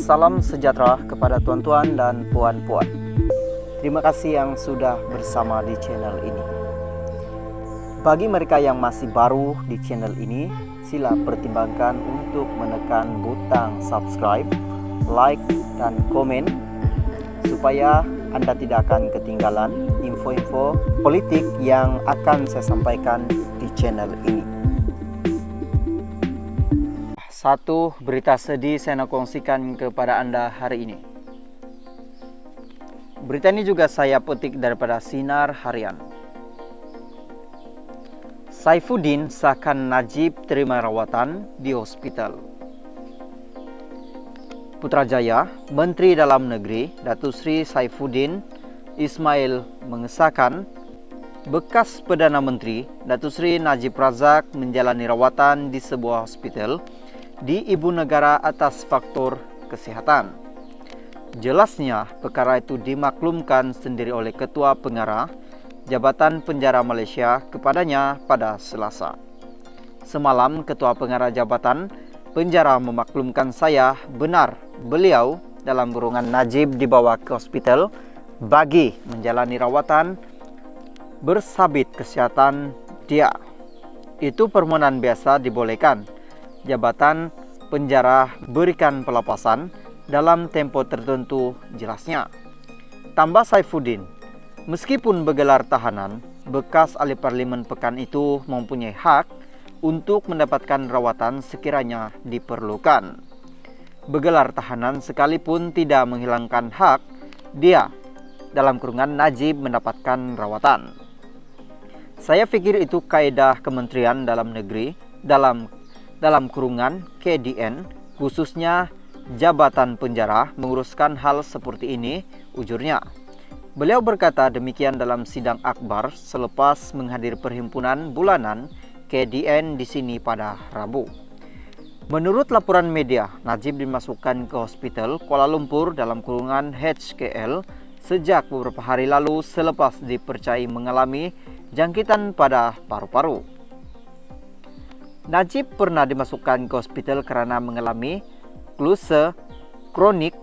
Salam sejahtera kepada tuan-tuan dan puan-puan. Terima kasih yang sudah bersama di channel ini. Bagi mereka yang masih baru di channel ini, sila pertimbangkan untuk menekan butang subscribe, like, dan komen supaya Anda tidak akan ketinggalan info-info politik yang akan saya sampaikan di channel ini. Satu berita sedih saya nak kongsikan kepada Anda hari ini. Berita ini juga saya petik daripada Sinar Harian. Saifuddin sahkan Najib terima rawatan di hospital. Putrajaya, Menteri Dalam Negeri Datuk Seri Saifuddin Ismail mengesahkan bekas Perdana Menteri Datuk Seri Najib Razak menjalani rawatan di sebuah hospital di ibu negara atas faktor kesihatan. Jelasnya, perkara itu dimaklumkan sendiri oleh Ketua Pengarah Jabatan Penjara Malaysia kepadanya pada Selasa. Semalam, Ketua Pengarah Jabatan Penjara memaklumkan saya benar beliau dalam kurungan Najib dibawa ke hospital bagi menjalani rawatan bersabit kesihatan dia. Itu permohonan biasa dibolehkan. Jabatan Penjara berikan pelepasan dalam tempo tertentu, jelasnya. Tambah Saifuddin, meskipun bergelar tahanan, bekas ahli parlimen pekan itu mempunyai hak untuk mendapatkan rawatan sekiranya diperlukan. Bergelar tahanan sekalipun tidak menghilangkan hak dia dalam kurungan Najib mendapatkan rawatan. Saya pikir itu kaedah Kementerian Dalam Negeri dalam kurungan KDN, khususnya Jabatan Penjara menguruskan hal seperti ini, ujurnya. Beliau berkata demikian dalam sidang akbar selepas menghadiri perhimpunan bulanan KDN di sini pada Rabu. Menurut laporan media, Najib dimasukkan ke hospital Kuala Lumpur dalam kurungan HKL sejak beberapa hari lalu selepas dipercayai mengalami jangkitan pada paru-paru. Najib pernah dimasukkan ke hospital kerana mengalami kluse kronik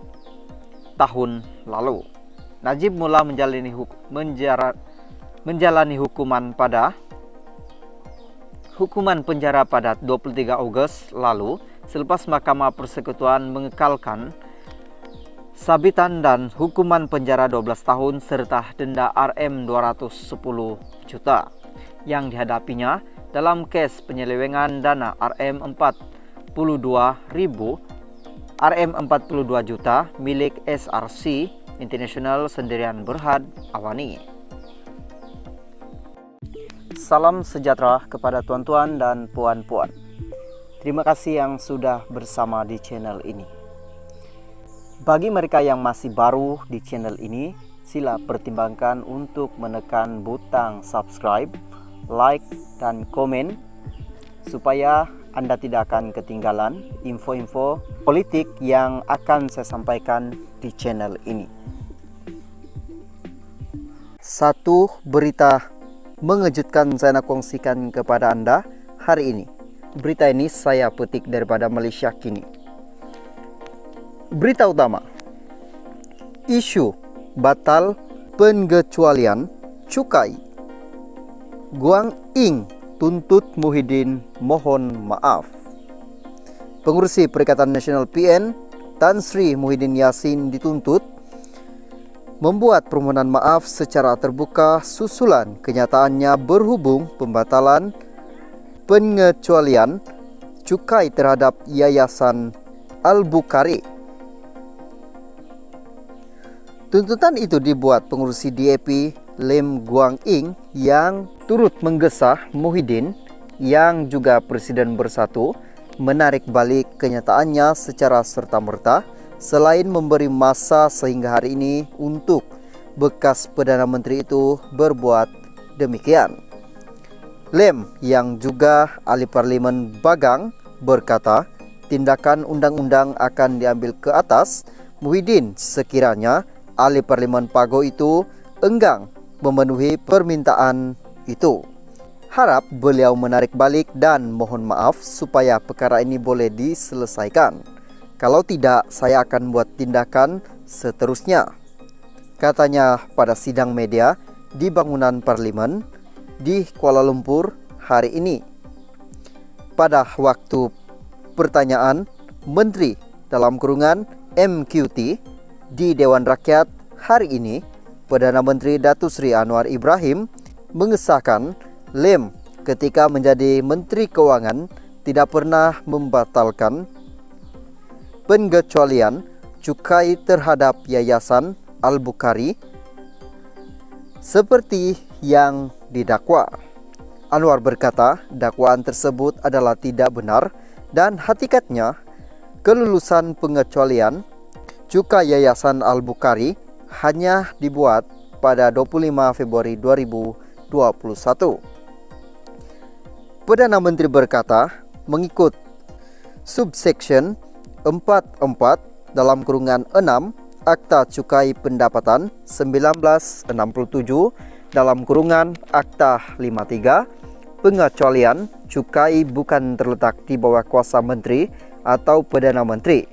tahun lalu. Najib mula menjalani hukuman penjara pada 23 Ogos lalu selepas Mahkamah Persekutuan mengekalkan sabitan dan hukuman penjara 12 tahun serta denda RM210 juta yang dihadapinya dalam kes penyelewengan dana RM42 juta milik SRC International Sendirian Berhad Awani. Salam sejahtera kepada tuan-tuan dan puan-puan. Terima kasih yang sudah bersama di channel ini. Bagi mereka yang masih baru di channel ini, sila pertimbangkan untuk menekan butang subscribe, like, dan komen supaya Anda tidak akan ketinggalan info-info politik yang akan saya sampaikan di channel ini. Satu berita mengejutkan saya nak kongsikan kepada Anda hari ini. Berita ini saya petik daripada Malaysia Kini. Berita utama, isu batal pengecualian cukai. Guang Ing tuntut Muhyiddin mohon maaf. Pengurusi Perikatan Nasional PN Tan Sri Muhyiddin Yassin dituntut membuat permohonan maaf secara terbuka susulan kenyataannya berhubung pembatalan pengecualian cukai terhadap Yayasan Al-Bukhari. Tuntutan itu dibuat pengurusi DAP Lim Guang Ing yang turut menggesah Muhyiddin yang juga Presiden Bersatu menarik balik kenyataannya secara serta-merta selain memberi masa sehingga hari ini untuk bekas Perdana Menteri itu berbuat demikian. Lim yang juga ahli parlimen Bagang berkata tindakan undang-undang akan diambil ke atas Muhyiddin sekiranya ahli parlimen Pago itu enggan memenuhi permintaan itu. Harap beliau menarik balik dan mohon maaf supaya perkara ini boleh diselesaikan. Kalau tidak, saya akan buat tindakan seterusnya, katanya pada sidang media di bangunan parlemen di Kuala Lumpur hari ini. Pada waktu pertanyaan Menteri dalam kurungan MQT di Dewan Rakyat hari ini, Perdana Menteri Datuk Seri Anwar Ibrahim mengesahkan lem ketika menjadi Menteri Keuangan tidak pernah membatalkan pengecualian cukai terhadap Yayasan Al-Bukhari seperti yang didakwa. Anwar berkata dakwaan tersebut adalah tidak benar dan hakikatnya kelulusan pengecualian cukai Yayasan Al-Bukhari hanya dibuat pada 25 Februari 2021. Perdana Menteri berkata mengikut subsection 44 dalam kurungan 6 Akta Cukai Pendapatan 1967 dalam kurungan Akta 53, pengecualian cukai bukan terletak di bawah kuasa menteri atau Perdana Menteri.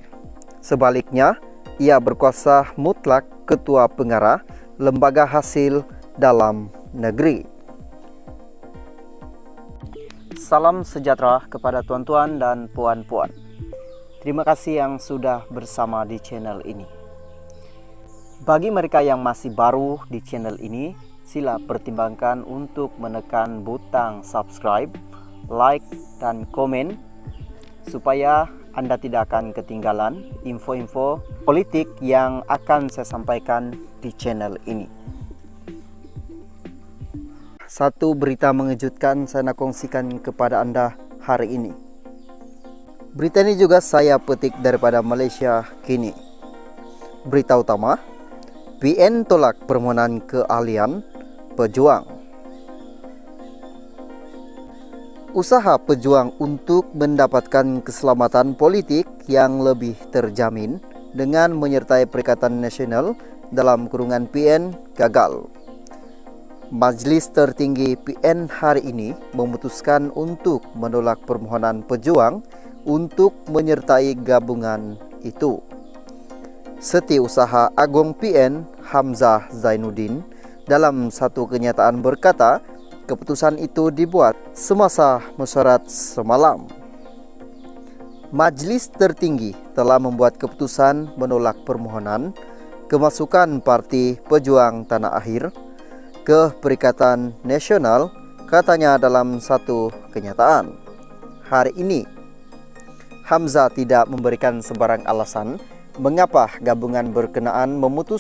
Sebaliknya, ia berkuasa mutlak ketua pengarah lembaga hasil dalam negeri. Salam sejahtera kepada tuan-tuan dan puan-puan. Terima kasih yang sudah bersama di channel ini. Bagi mereka yang masih baru di channel ini, sila pertimbangkan untuk menekan butang subscribe, like, dan komen supaya Anda tidak akan ketinggalan info-info politik yang akan saya sampaikan di channel ini. Satu berita mengejutkan saya nak kongsikan kepada Anda hari ini. Berita ini juga saya petik daripada Malaysia Kini. Berita utama, PN tolak permohonan keahlian pejuang. Usaha pejuang untuk mendapatkan keselamatan politik yang lebih terjamin dengan menyertai Perikatan Nasional dalam kurungan PN gagal. Majlis tertinggi PN hari ini memutuskan untuk menolak permohonan pejuang untuk menyertai gabungan itu. Setiausaha Agung PN Hamzah Zainuddin dalam satu kenyataan berkata, keputusan itu dibuat semasa mesyuarat semalam. Majlis tertinggi telah membuat keputusan menolak permohonan kemasukan Parti Pejuang Tanah Air ke Perikatan Nasional, katanya dalam satu kenyataan. Hari ini, Hamzah tidak memberikan sebarang alasan mengapa gabungan berkenaan memutuskan